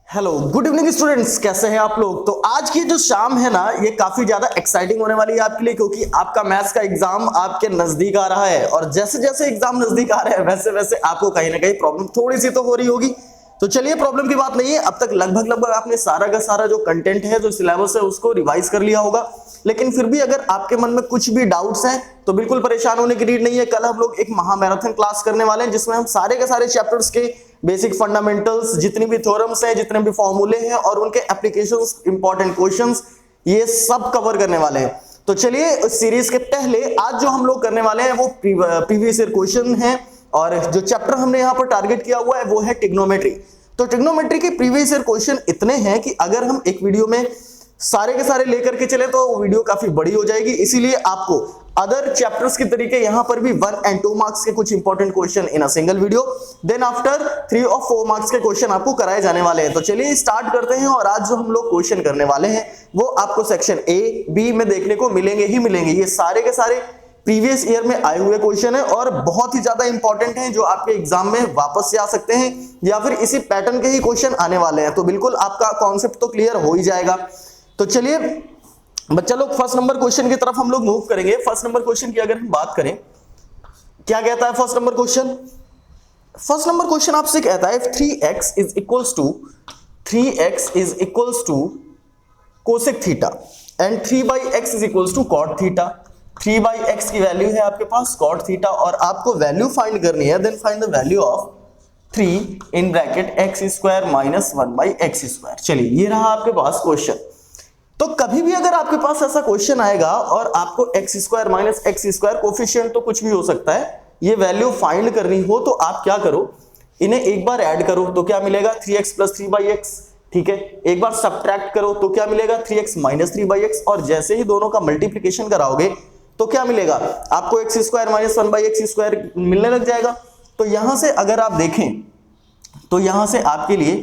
Hello good evening students, कैसे हैं आप लोग। तो आज की जो शाम है ना, ये काफी ज्यादा एक्साइटिंग होने वाली है आपके लिए, क्योंकि आपका मैथ्स का एग्जाम आपके नजदीक आ रहा है। और जैसे जैसे एग्जाम नजदीक आ रहे हैं वैसे वैसे आपको कहीं ना कहीं प्रॉब्लम थोड़ी सी तो हो रही होगी। तो चलिए, प्रॉब्लम की बात नहीं है, अब तक लगभग आपने सारा का सारा जो कंटेंट है, जो सिलेबस है, उसको रिवाइज कर लिया होगा। लेकिन फिर भी अगर आपके मन में कुछ भी डाउट्स हैं तो बिल्कुल परेशान होने की नीड नहीं है। कल हम लोग एक महामैराथन क्लास करने वाले हैं, जिसमें हम सारे के सारे चैप्टर्स के बेसिक फंडामेंटल्स, जितनी भी थ्योरम्स हैं, जितने भी फॉर्मूले हैं और उनके एप्लीकेशंस, इंपॉर्टेंट क्वेश्चंस, ये सब कवर करने वाले हैं। तो चलिए, इस सीरीज के पहले आज जो हम लोग करने वाले हैं वो प्रीवियस ईयर क्वेश्चन है। और जो चैप्टर हमने यहाँ पर टारगेट किया हुआ है वो है ट्रिग्नोमेट्री। तो ट्रिग्नोमेट्री के प्रीवियस ईयर क्वेश्चन इतने हैं कि अगर हम एक वीडियो में सारे के सारे लेकर के चले तो वीडियो काफी बड़ी हो जाएगी। इसीलिए आपको अदर चैप्टर्स की तरीके यहां पर भी 1 और 2 मार्क्स के कुछ important question in a single video, then after 3 और 4 मार्क्स के क्वेश्चन आपको कराए जाने वाले हैं। तो चलिए स्टार्ट करते हैं। और आज जो हम लोग क्वेश्चन करने वाले हैं वो आपको सेक्शन ए बी में देखने को मिलेंगे ही मिलेंगे। ये सारे के सारे प्रीवियस ईयर में आए हुए क्वेश्चन है और बहुत ही ज्यादा इंपॉर्टेंट हैं, जो आपके एग्जाम में वापस से आ सकते हैं या फिर इसी पैटर्न के ही क्वेश्चन आने वाले हैं। तो बिल्कुल आपका कॉन्सेप्ट तो क्लियर हो ही जाएगा। तो चलिए बच्चा लोग, फर्स्ट नंबर क्वेश्चन की तरफ हम लोग मूव करेंगे। फर्स्ट नंबर क्वेश्चन की अगर हम बात करें, क्या कहता है first number question. First number question आपसे कहता है 3x is equals to cosec theta and 3/x is equals to cot theta. 3/x की वैल्यू है आपके पास कॉट थीटा और आपको वैल्यू फाइंड करनी है। Then find the value of 3 in bracket x² minus 1/x²। चलिए, ये रहा आपके पास क्वेश्चन। तो कभी भी अगर आपके पास ऐसा क्वेश्चन आएगा और आपको x² माइनस x², कोफिशिएंट तो कुछ भी हो सकता है, ये वैल्यू फाइंड करनी हो तो आप क्या करो, इन्हें एक बार ऐड करो तो क्या मिलेगा 3x प्लस 3/x। ठीक है, एक बार सब्ट्रैक्ट करो तो क्या मिलेगा 3x माइनस 3/x। और जैसे ही दोनों का मल्टीप्लीकेशन कराओगे तो क्या मिलेगा आपको x² माइनस 1/x² मिलने लग जाएगा। तो यहां से अगर आप देखें तो यहां से आपके लिए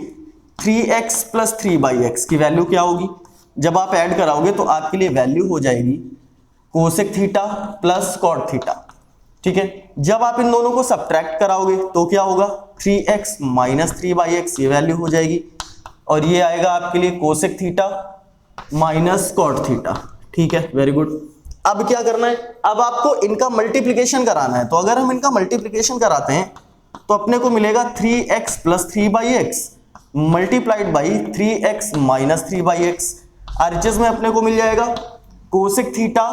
3x प्लस 3/x की वैल्यू क्या होगी, जब आप ऐड कराओगे तो आपके लिए वैल्यू हो जाएगी cosec theta plus cot theta. ठीक है, जब आप इन दोनों को सब्ट्रैक्ट कराओगे तो क्या होगा 3x माइनस 3/x, ये वैल्यू हो जाएगी। और ये आएगा आपके लिए cosec theta minus cot theta. ठीक है, वेरी गुड। अब क्या करना है, अब आपको इनका मल्टीप्लीकेशन कराना है। तो अगर हम इनका मल्टीप्लीकेशन कराते हैं तो अपने को मिलेगा 3x plus 3/x multiplied by 3x minus 3/x। RHS में अपने को मिल जाएगा cosec theta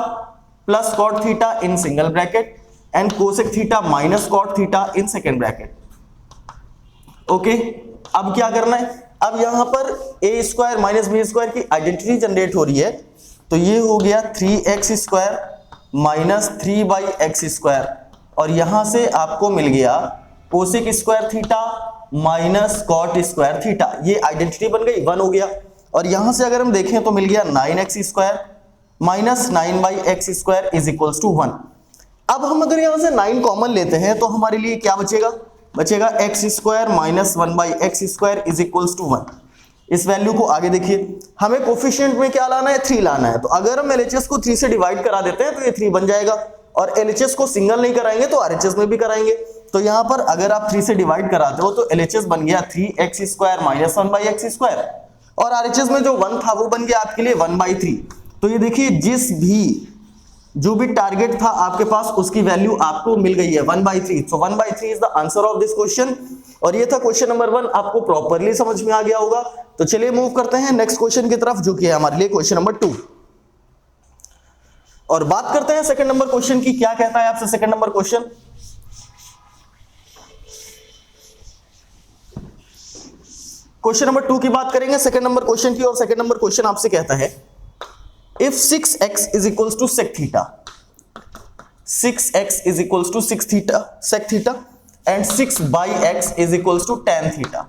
plus cot theta in single bracket and cosec theta minus cot theta in second bracket. Okay, अब क्या करना है, अब यहां पर a² माइनस b² की आइडेंटिटी जनरेट हो रही है। तो ये हो गया 3x² माइनस 3/x²। और यहां से आपको मिल गया cosec square theta minus cot square theta. ये आइडेंटिटी बन गई, 1 हो गया। और यहां से अगर हम देखें तो मिल गया 9x² minus 9/x² is equals to 1। अब हम अगर यहां से 9 कॉमन लेते हैं तो हमारे लिए क्या बचेगा x² minus 1/x² is equals to 1। इस वैल्यू को आगे देखिए, हमें कोफिशिएंट में क्या लाना है, 3 लाना है। तो अगर हम LHS को 3 से डिवाइड करा देते हैं तो ये 3 बन जाएगा। और LHS को सिंगल नहीं कराएंगे तो RHS में भी कराएंगे। तो यहां पर अगर आप 3 से डिवाइड कराते हो तो LHS बन गया 3x² माइनस 1/x²। और RHS में जो 1 था वो बन गया आपके लिए 1/3। तो ये देखिए, जो भी टारगेट था आपके पास उसकी वैल्यू आपको मिल गई है 1/3। सो 1/3 is the answer of this question. और ये था क्वेश्चन नंबर 1, आपको प्रॉपर्ली समझ में आ गया होगा। तो चलिए मूव करते हैं नेक्स्ट क्वेश्चन की तरफ, जो कि है हमारे लिए क्वेश्चन नंबर 2। और बात करते हैं सेकंड नंबर क्वेश्चन की। क्या कहता है आपसे second number question. Question number 2 की बात करेंगे, सेकंड नंबर क्वेश्चन की। और सेकंड नंबर क्वेश्चन आपसे कहता है if 6x is equals to sec theta, 6x is equals to 6 theta sec theta and 6/x is equals to tan theta,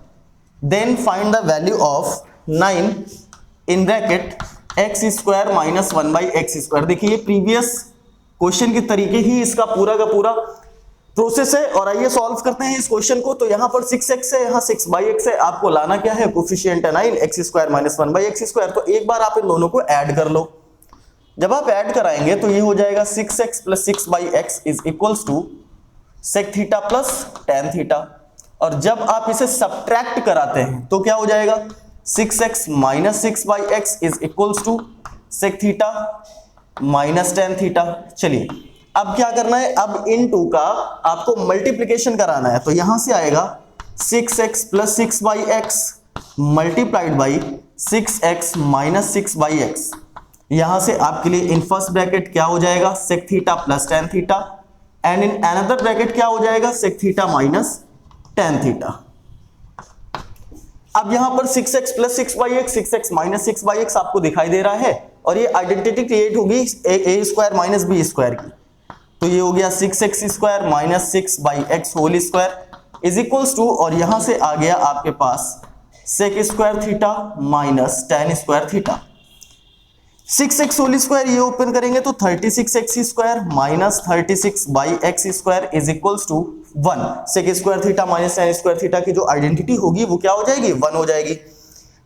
then find the value of 9 in bracket x² minus 1/x²। देखिए, previous question के तरीके ही इसका पूरा का पूरा process है। और आइए सॉल्व करते हैं इस क्वेश्चन को। तो यहां पर 6x है, यहां 6/x है। आपको लाना क्या है, कोफिशिएंट है 9, x² माइनस 1/x²। तो एक बार आप इन दोनों को ऐड कर लो। जब आप ऐड कराएंगे तो ये हो जाएगा 6x plus 6/x is equals to sec theta plus tan theta. और जब आप इसे सब्ट्रैक्ट कराते हैं तो क्या हो जाएगा, 6x minus 6/x is equals to sec theta minus tan theta. चलिए अब क्या करना है, अब इन टू का आपको मल्टीप्लीकेशन कराना है, तो यहां से आएगा 6x plus 6/x multiplied by 6x minus 6/x। यहां से आपके लिए इन फर्स्ट ब्रैकेट क्या हो जाएगा, sec theta plus tan theta, and in another bracket क्या हो जाएगा, sec theta minus tan theta. अब यहां पर 6x plus 6/x 6x minus 6/x आपको दिखाई दे रहा है, और ये आइडेंटिटी क्रिएट होगी A square minus B square की, तो ये हो गया 6x square minus 6/x whole square is equals to, और यहां से आ गया आपके पास sec square theta minus tan square theta. 6x whole square ये ओपन करेंगे तो 36x square minus 36/x square is equals to 1। Sec square theta minus tan square theta की जो आइडेंटिटी होगी वो क्या हो जाएगी, 1 हो जाएगी।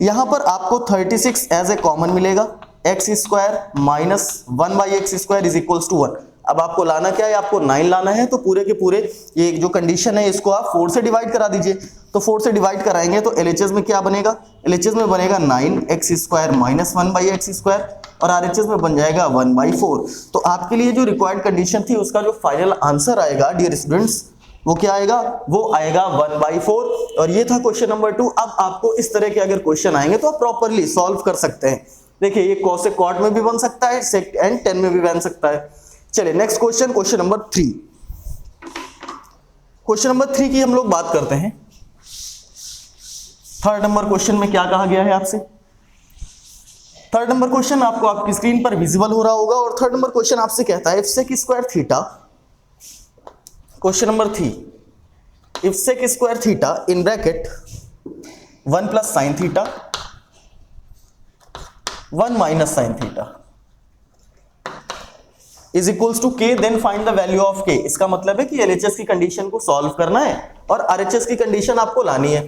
यहां पर आपको 36 एज ए कॉमन मिलेगा, x square minus 1/x square is equals to 1। अब आपको लाना क्या है, आपको 9 लाना है, तो पूरे के पूरे ये जो कंडीशन है इसको आप 4 से डिवाइड करा दीजिए। तो 4 से डिवाइड कराएंगे तो LHS में क्या बनेगा, LHS में बनेगा 9x square minus 1/x square, और RHS में बन जाएगा 1/4। तो आपके लिए जो रिक्वायर्ड कंडीशन थी उसका जो फाइनल आंसर आएगा डियर स्टूडेंट्स वो क्या आएगा, वो आएगा 1/4। और ये था क्वेश्चन नंबर 2। अब आपको इस तरह के अगर क्वेश्चन आएंगे तो आप प्रॉपर्ली सॉल्व कर सकते हैं। देखिए ये कॉस कॉट में भी बन सकता है, सेक एंड टेन में भी बन सकता है। चलिए next question, question number 3। Question number 3 की हम लोग बात करते हैं। थर्ड नंबर क्वेश्चन में क्या कहा गया है आपसे, थर्ड नंबर क्वेश्चन आपको आपकी स्क्रीन पर विजिबल हो रहा होगा, और थर्ड नंबर क्वेश्चन आपसे कहता है if sec square theta, question number 3, if sec square theta in bracket 1 plus sine theta 1 minus sine theta is equals to k, then find the value of k। इसका मतलब है कि LHS की condition को solve करना है और RHS की कंडीशन आपको लानी है।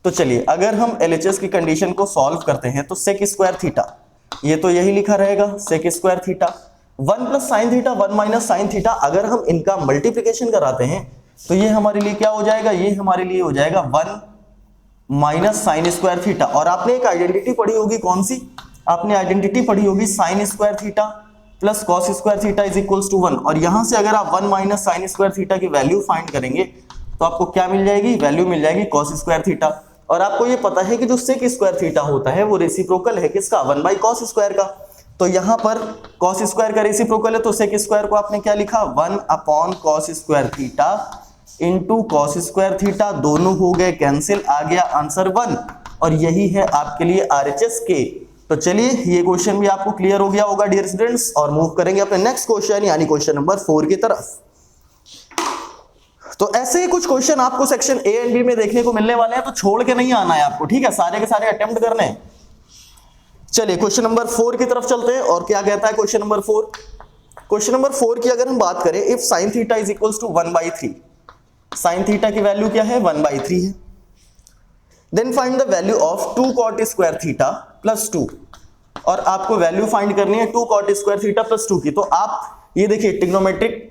तो चलिए अगर हम LHS की कंडीशन को सॉल्व करते हैं तो सेक स्क्वायर थीटा, ये तो यही लिखा रहेगा sec square theta 1 plus sine theta 1 minus sine theta, अगर हम इनका मल्टीप्लिकेशन कराते हैं तो ये हमारे लिए क्या हो जाएगा, ये हमारे लिए हो जाएगा 1 माइनस साइन स्क्वायर थीटा। और आपने एक आइडेंटिटी पढ़ी होगी, कौन सी, आपने आइडेंटिटी पढ़ी होगी sine square theta plus cos square theta is equals to 1। और यहां से अगर आप 1 माइनस साइन स्क्वायर थीटा की वैल्यू फाइंड करेंगे तो आपको क्या मिल जाएगी, वैल्यू मिल जाएगी कॉस स्क्वायर थीटा। और आपको ये पता है कि जो सेक स्क्वायर थीटा होता है वो रेसिप्रोकल है किसका, 1/cos स्क्वायर का। तो यहां पर cos स्क्वायर का रेसिप्रोकल है, तो सेक स्क्वायर को आपने क्या लिखा, 1/cos square theta into cos square theta, दोनों हो गए कैंसिल, आ गया आंसर 1, और यही है आपके लिए RHS के। तो चलिए ये क्वेश्चन भी आपको क्लियर हो गया होगा डियर स्टूडेंट्स, और मूव करेंगे अपने नेक्स्ट क्वेश्चन यानी क्वेश्चन नंबर 4 की तरफ। तो ऐसे ही कुछ क्वेश्चन आपको सेक्शन ए एंड बी में देखने को मिलने वाले हैं, तो छोड़ के नहीं आना है आपको, ठीक है, सारे के सारे अटेम्प्ट करने हैं। चलिए क्वेश्चन नंबर 4 की तरफ चलते हैं, और क्या कहता है क्वेश्चन नंबर 4। क्वेश्चन नंबर 4 की अगर हम बात करें, if sine theta is equals to 1/3, sine theta की वैल्यू क्या है, 1/3 है, then find the value of 2 cot square theta plus 2, और आपको वैल्यू फाइंड करनी है 2 cot स्क्वायर थीटा प्लस 2 की। तो आप ये देखिए ट्रिग्नोमेट्रिक,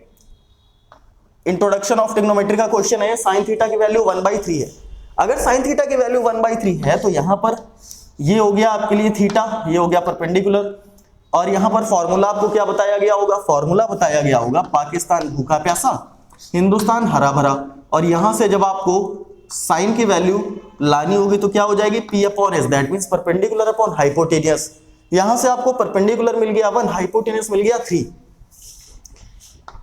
इंट्रोडक्शन ऑफ ट्रिग्नोमेट्री का क्वेश्चन है, साइन थीटा की वैल्यू 1/3 है। अगर साइन थीटा की वैल्यू 1/3 है तो यहां पर ये हो गया आपके लिए थीटा, ये हो गया परपेंडिकुलर, और यहां पर फॉर्मूला आपको क्या बताया गया होगा, फॉर्मूला बताया गया होगा पाकिस्तान भूखा प्यासा, हिंदुस्तान हरा भरा। और यहां से जब आपको साइन की वैल्यू लानी होगी तो क्या हो जाएगी, P/S, that means perpendicular upon hypotenuse. यहां से आपको परपेंडिकुलर मिल गया 1, हाइपोटेनियस मिल गया 3,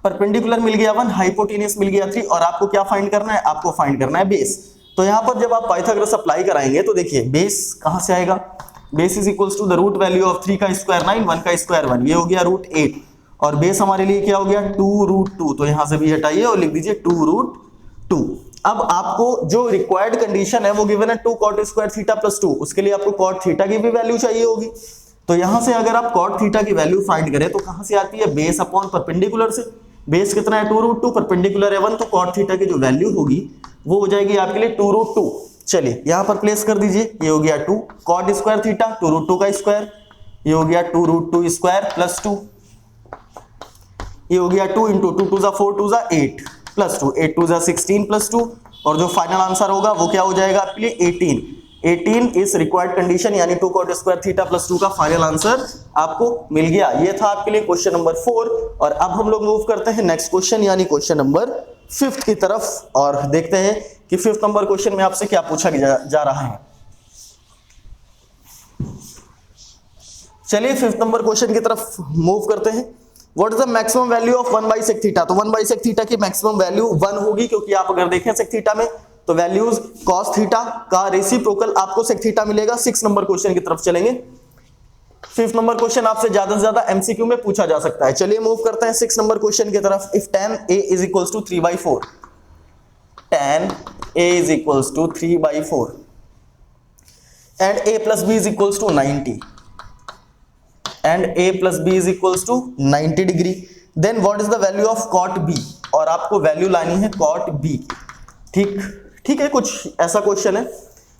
परपेंडिकुलर मिल गया 1, हाइपोटेनियस मिल गया 3, और आपको क्या फाइंड करना है, आपको फाइंड करना है बेस। तो यहां पर जब आप पाइथागोरस अप्लाई कराएंगे तो देखिए बेस कहां से आएगा, base is equals to the root value of 3 का स्क्वायर 9, 1 का स्क्वायर 1, ये हो गया √8, और बेस हमारे लिए क्या हो गया 2√2, तो यहां से भी हटाइए और लिख दीजिए 2√2। अब आपको जो रिक्वायर्ड कंडीशन है वो गिवन है 2 cot स्क्वायर थीटा प्लस 2, उसके लिए आपको cot थीटा की भी वैल्यू चाहिए होगी। तो यहां से अगर आप cot थीटा की वैल्यू फाइंड करें तो कहां से आती है, बेस अपॉन परपेंडिकुलर से। बेस कितना है 2√2, परपेंडिकुलर है 1, तो cot थीटा की जो वैल्यू होगी वो हो जाएगी आपके लिए 2√2। चलिए यहां पर प्लेस कर दीजिए, ये हो गया 2 cot स्क्वायर थीटा 2√2 का स्क्वायर, ये हो गया 2√2 स्क्वायर प्लस 2, ये हो गया 2 इंटू 2 2 4 2 8 प्लस 2, 8 2 16 प्लस 2, और जो फाइनल आंसर होगा वो क्या हो जाएगा आपके लिए 18। 18 इज रिक्वायर्ड कंडीशन, यानी 2 cot स्क्वायर थीटा प्लस 2 का फाइनल आंसर आपको मिल गया। ये था आपके लिए क्वेश्चन नंबर 4। और अब हम लोग मूव करते हैं नेक्स्ट क्वेश्चन यानी क्वेश्चन नंबर 5 की तरफ, और देखते हैं कि 5th नंबर क्वेश्चन में आपसे क्या पूछा जा रहा है। चलिए 5th नंबर क्वेश्चन की तरफ मूव करते हैं। What is the maximum value of 1 by sec theta? तो 1 बाई सेक थीटा की मैक्सिमम वैल्यू 1 होगी, क्योंकि आप अगर देखें सेक थीटा में तो वैल्यूज कॉस थीटा का रेसिप्रोकल आपको सेक थीटा मिलेगा। 6 नंबर क्वेश्चन की तरफ चलेंगे। 5th नंबर क्वेश्चन आपसे ज्यादा से ज्यादा एमसीक्यू में पूछा जा सकता है। चलिए मूव करते हैं 6 नंबर क्वेश्चन की तरफ। If tan a is equals to 3/4, tan a is equals to 3/4 and a plus b is equals to 90 and a plus b is equals to 90 degree, then what is the value of cot b? और आपको value लानी है cot b की। ठीक है, कुछ ऐसा question है।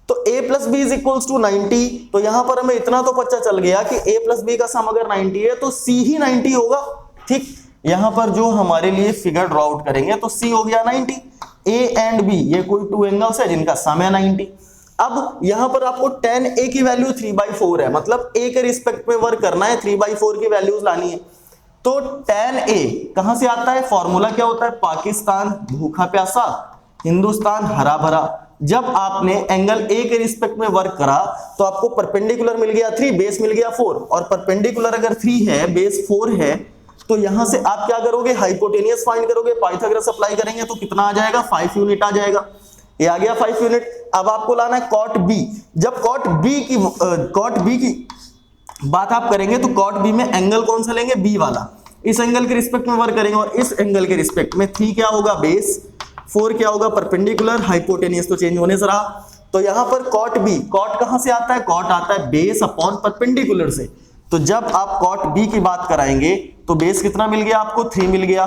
तो a plus B is equals to 90, तो यहां पर हमें इतना तो पता चल गया कि a प्लस बी का सम अगर 90 है तो c ही 90 होगा। ठीक, यहां पर जो हमारे लिए फिगर ड्रॉ आउट करेंगे तो c हो गया 90। a एंड b ये कोई 2 एंगल्स है जिनका सम है 90। अब यहां पर आपको tan a की वैल्यू 3/4 है, मतलब a के रिस्पेक्ट में वर्क करना है, 3/4 की वैल्यूज लानी है। तो tan a कहां से आता है? फॉर्मूला क्या होता है? पाकिस्तान भूखा प्यासा, हिंदुस्तान हरा भरा। जब आपने एंगल ए के रिस्पेक्ट में वर्क करा तो आपको परपेंडिकुलर मिल गया 3, बेस मिल गया 4, और परपेंडिकुलर अगर 3 है, बेस 4 है, तो यहां से आप क्या करोगे? हाइपोटेनियस फाइंड करोगे, पाइथागोरस अप्लाई करेंगे तो कितना आ जाएगा? 5 यूनिट आ जाएगा। ये आ गया 5 यूनिट। अब आपको लाना है cot b। जब cot b की बात आप करेंगे तो cot b में एंगल कौन सा लेंगे? b वाला। इस एंगल के रिस्पेक्ट में वर्क करेंगे, और इस एंगल के रिस्पेक्ट में 3 क्या होगा? बेस, 4 क्या होगा? परपेंडिकुलर, हाइपोटेनियस तो चेंज होने से रहा। तो यहां पर cot b, cot कहां से आता है? cot आता है बेस अपॉन परपेंडिकुलर से। तो जब आप cot b की बात कराएंगे तो बेस कितना मिल गया आपको? 3 मिल गया,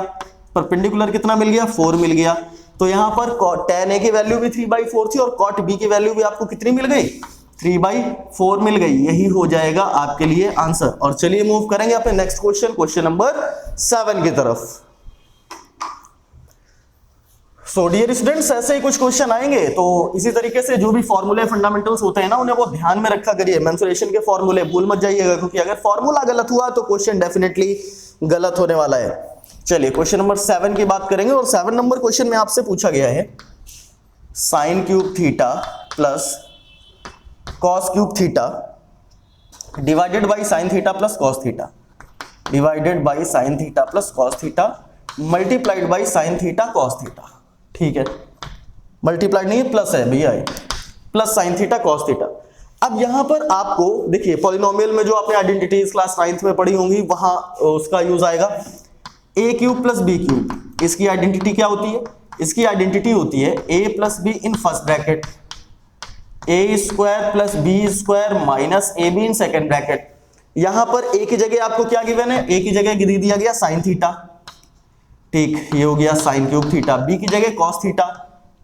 परपेंडिकुलर कितना मिल गया? 4 मिल गया। तो यहां पर tan a की वैल्यू भी 3/4 थी, और cot b की वैल्यू भी आपको कितनी मिल गई? 3/4 मिल गई। यही हो जाएगा आपके लिए आंसर। और चलिए मूव करेंगे अपने नेक्स्ट क्वेश्चन, क्वेश्चन नंबर 7 की तरफ। सो डियर स्टूडेंट्स, ऐसे ही कुछ क्वेश्चन आएंगे, तो इसी तरीके से जो भी फॉर्मूले फंडामेंटल्स होते हैं ना, उन्हें वो ध्यान में रखा करिए। मेंसुरेशन के फॉर्मूले भूल मत जाइएगा, क्योंकि अगर फॉर्मूला गलत हुआ तो क्वेश्चन डेफिनेटली गलत होने वाला है। चलिए क्वेश्चन नंबर 7 की बात करेंगे, और 7 नंबर क्वेश्चन में आपसे पूछा गया है sine cube theta plus cos cube theta divided by sine theta plus cos theta, divided by sine theta plus cos theta multiplied by sine theta cos theta. ठीक है, मल्टीप्लाइड नहीं है, प्लस है भैया, plus sine theta cos theta. अब यहां पर आपको देखिए पॉलिनोमियल में जो आपने आइडेंटिटीज क्लास 9th में पढ़ी होंगी वहां उसका यूज आएगा। A cube plus B cube, इसकी आइडेंटिटी क्या होती है? इसकी आइडेंटिटी होती है A plus B in first bracket, A square plus B square minus A B in second bracket. यहां पर ए की जगह आपको क्या गिवन है? ए की जगह दे दिया गया साइन थीटा। ठीक, ये हो गया साइन क्यूब थीटा। बी की जगह कॉस थीटा,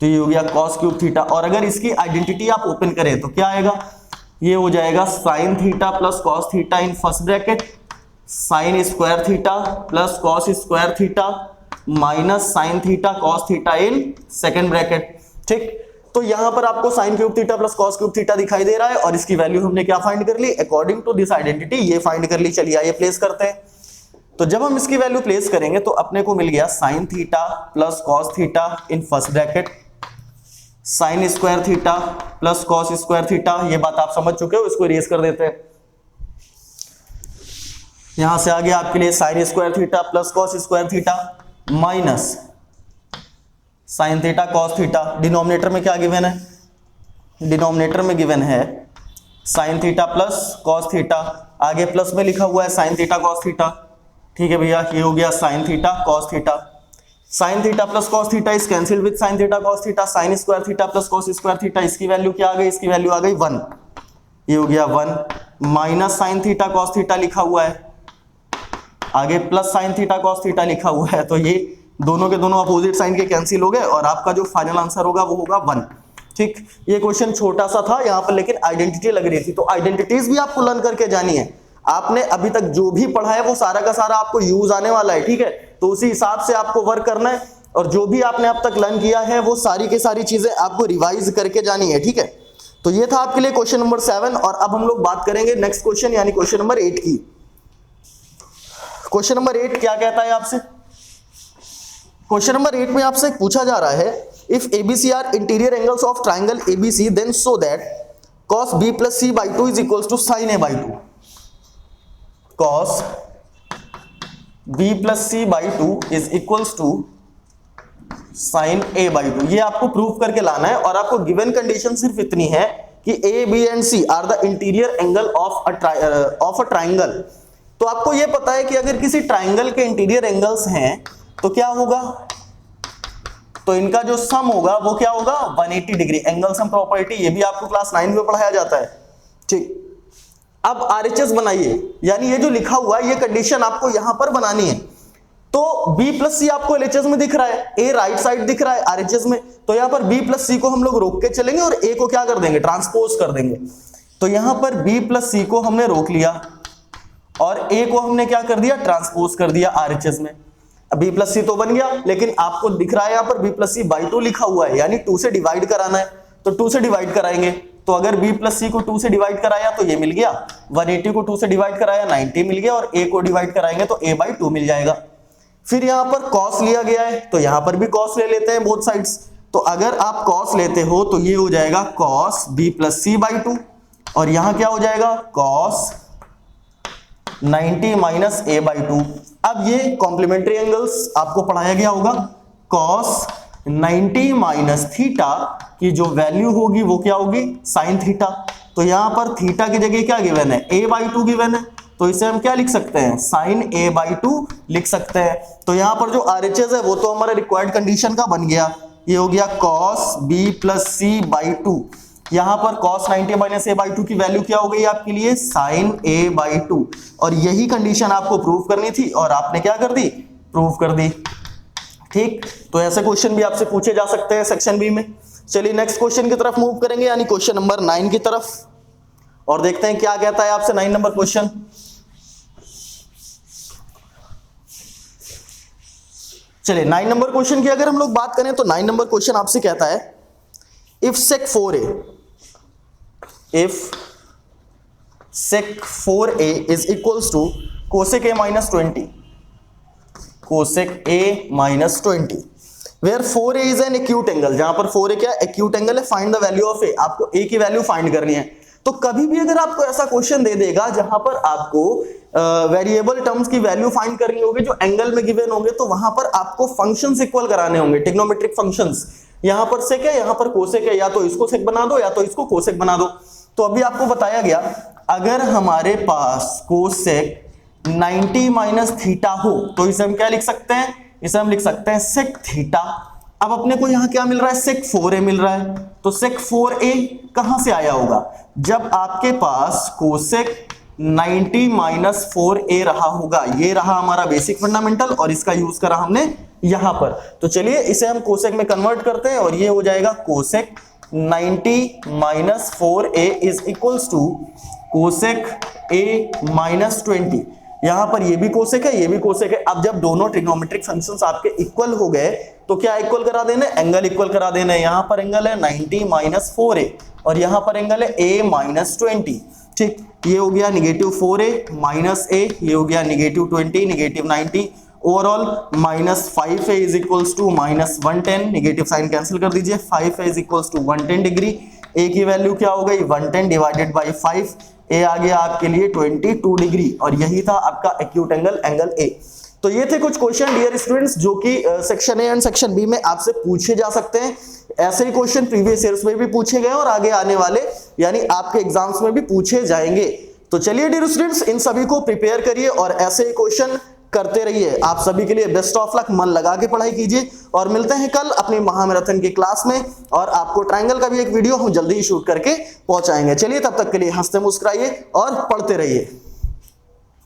तो ये हो गया कॉस क्यूब थीटा। और अगर इसकी आइडेंटिटी आप ओपन करें तो क्या आएगा? ये हो जाएगा sine theta plus cos theta in first bracket, sign square theta plus cos square theta minus sine theta cos theta in second bracket. ठीक, तो यहां पर आपको sine cube theta plus cos cube theta दिखाई दे रहा है, और इसकी वैल्यू हमने क्या फाइंड कर ली? अकॉर्डिंग टू दिस आइडेंटिटी ये फाइंड कर ली। चलिए आइए प्लेस करते हैं। तो जब हम इसकी वैल्यू प्लेस करेंगे तो अपने को मिल गया sine theta plus cos theta in first bracket, sign square theta plus cos square theta. ये बात आप समझ चुके हो, इसको इरेज कर देते हैं। यहां से आ गया आपके लिए sign square theta plus cos square theta minus sine theta cos theta. Denominator में क्या गिवन है? डिनोमिनेटर में गिवन है sine theta plus cos theta, आगे प्लस में लिखा हुआ है साइन थीटा कॉस थीटा। ठीक है भैया, ये हो गया sine theta cos theta. Sine theta plus cos theta is cancelled with sine theta cos theta. Sign square theta plus cos square theta, इसकी वैल्यू क्या आ गई? इसकी वैल्यू आ गई 1, ये हो गया 1 minus sine theta cos theta लिखा हुआ है, आगे plus sine theta cos theta लिखा हुआ है। तो ये दोनों के दोनों अपोजिट साइन के कैंसिल हो गए, और आपका जो फाइनल आंसर होगा वो होगा 1। ठीक, ये क्वेश्चन छोटा सा था यहाँ पर, लेकिन आइडेंटिटी लग रही थी। तो आइडेंटिटीज भी आपको लर्न करके जानी है। आपने अभी तक जो भी पढ़ा है वो सारा का सारा आपको यूज आने वाला है। ठीक है, तो उसी हिसाब से आपको वर्क करना है, और जो भी आपने अब तक लर्न किया है वो सारी की सारी चीजें आपको रिवाइज करके जानी है। ठीक है, तो ये था आपके लिए क्वेश्चन नंबर 7। और अब हम लोग बात करेंगे नेक्स्ट क्वेश्चन यानी क्वेश्चन नंबर 8 की। क्वेश्चन नंबर 8 क्या कहता है आपसे? क्वेश्चन नंबर 8 में आपसे पूछा जा रहा है if ABC are interior angles of triangle ABC then so that cos B plus C by 2 is equals to sin A by 2। cos B plus C by 2 is equals to sin A by 2। ये आपको proof करके लाना है और आपको given condition सिर्फ इतनी है कि A, B and C are the interior angle of a triangle. तो आपको ये पता है कि अगर किसी ट्राइंगल के इंटीरियर एंगल्स हैं तो क्या होगा, तो इनका जो सम होगा वो क्या होगा 180 डिग्री। एंगल सम प्रॉपर्टी ये भी आपको क्लास 9 में पढ़ाया जाता है। ठीक, अब आरएचएस बनाइए, यानी ये जो लिखा हुआ है ये कंडीशन आपको यहां पर बनानी है। तो B प्लस सी आपको एलएचएस में दिख रहा है, A राइट साइड दिख रहा है आरएचएस में, तो यहां पर B प्लस सी को हम लोग रोक के चलेंगे और A को क्या कर देंगे ट्रांसपोज कर देंगे। तो यहां पर B प्लस सी को हमने रोक लिया और A को हमने क्या कर दिया ट्रांसपोज कर दिया आरएचएस में। B प्लस सी तो बन गया, लेकिन आपको दिख रहा है यहाँ पर B प्लस सी बाई 2 लिखा हुआ है, यानी 2 से डिवाइड कराना है, तो 2 से डिवाइड कराएंगे। तो अगर B प्लस सी को 2 से डिवाइड कराया तो ये मिल गया, 180 को 2 से डिवाइड कराया 90 मिल गया, और A को डिवाइड कराएंगे तो A बाई 2 मिल जाएगा। फिर यहाँ पर cos लिया गया है तो यहाँ पर भी cos ले लेते हैं बोथ साइड्स। तो अगर आप cos लेते हो तो ये हो जाएगा cos B plus C by 2, और यहाँ क्या हो जाएगा cos 90 माइनस A बाई 2। अब ये कॉम्प्लीमेंट्री एंगल्स आपको पढ़ाया गया होगा, cos 90 माइनस थीटा की जो वैल्यू होगी वो क्या होगी sin थीटा। तो यहां पर थीटा की जगह क्या गिवन है A बाई 2 गिवन है, तो इसे हम क्या लिख सकते हैं sin A बाई 2 लिख सकते हैं। तो यहां पर जो RHS है वो तो हमारे रिक्वायर्ड कंडीशन का बन गया, ये हो गया cos B plus C by 2। यहां पर cos 90 माइनस A बाई 2 की वैल्यू क्या हो गई आपके लिए sin A बाई 2, और यही कंडीशन आपको प्रूव करनी थी और आपने क्या कर दी प्रूव कर दी। ठीक, तो ऐसे क्वेश्चन भी आपसे पूछे जा सकते हैं सेक्शन बी में। चलिए नेक्स्ट क्वेश्चन की तरफ मूव करेंगे, यानी क्वेश्चन नंबर 9 की तरफ, और देखते हैं क्या कहता है आपसे 9 नंबर क्वेश्चन। चलिए 9 नंबर क्वेश्चन की अगर हम लोग बात करें तो 9 नंबर क्वेश्चन आपसे कहता है if sec 4a is equals to cosec a minus 20, cosec a minus 20 where 4a is an acute angle, जहां पर 4a क्या acute angle है, find the value of a, आपको a की वैल्यू फाइंड करनी है। तो कभी भी अगर आपको ऐसा क्वेश्चन दे देगा जहां पर आपको वेरिएबल टर्म्स की वैल्यू फाइंड करनी होगी जो एंगल में गिवन होंगे, तो वहां पर आपको फंक्शंस इक्वल कराने होंगे, ट्रिग्नोमेट्रिक फंक्शंस। यहां पर सेक है, यहां पर कोसेक है, या तो इसको सेक बना दो या तो इसको कोसेक बना दो। तो अभी आपको बताया गया अगर हमारे पास कोसेक 90 माइनस थीटा हो तो इसे हम क्या लिख सकते हैं, इसे हम लिख सकते हैं सेक थीटा। अब अपने को यहां क्या मिल रहा है सेक 4a मिल रहा है, तो सेक 4a कहां से आया होगा जब आपके पास कोसेक 90 माइनस 4a रहा होगा। ये रहा हमारा बेसिक फंडामेंटल और इसका यूज करा हमने यहां पर। तो चलिए इसे हम कोसेक में कन्वर्ट करते हैं और ये हो जाएगा cosec 90 minus 4a is equals to cosec a minus 20। यहां पर ये भी कोसेक है, ये भी कोसेक है। अब जब दोनों ट्रिग्नोमेट्रिक फंक्शंस आपके इक्वल हो गए तो क्या इक्वल करा देना, एंगल इक्वल करा देना है। यहां पर एंगल है 90 माइनस 4a और यहां पर एंगल है a माइनस 20। ठीक, ये हो गया नेगेटिव 4a माइनस a, ये हो गया negative 20 negative 90, overall minus 5a is equals to minus 110, negative sign cancel कर दीजिए, 5a is equals to 110 degree. a की वैल्यू क्या हो गई 110 डिवाइडेड बाय 5, a आ गया आपके लिए 22 डिग्री, और यही था आपका एक्यूट एंगल, एंगल a। तो ये थे कुछ क्वेश्चन डियर स्टूडेंट्स जो कि section A and section B में आपसे पूछे जा सकते हैं। ऐसे ही क्वेश्चन प्रीवियस ईयर्स में भी पूछे गए और आगे आने वाले यानी आपके एग्जाम्स में भी पूछे जाएंगे। तो चलिए डियर स्टूडेंट्स इन सभी को प्रिपेयर करिए और ऐसे ही क्वेश्चन करते रहिए। आप सभी के लिए बेस्ट ऑफ लक, मन लगा के पढ़ाई कीजिए और मिलते हैं कल अपनी महामैराथन की क्लास में, और आपको ट्रायंगल का भी एक वीडियो हम जल्दी ही शूट करके पहुंचाएंगे। चलिए तब तक के लिए हंसते मुस्कुराइए और पढ़ते रहिए।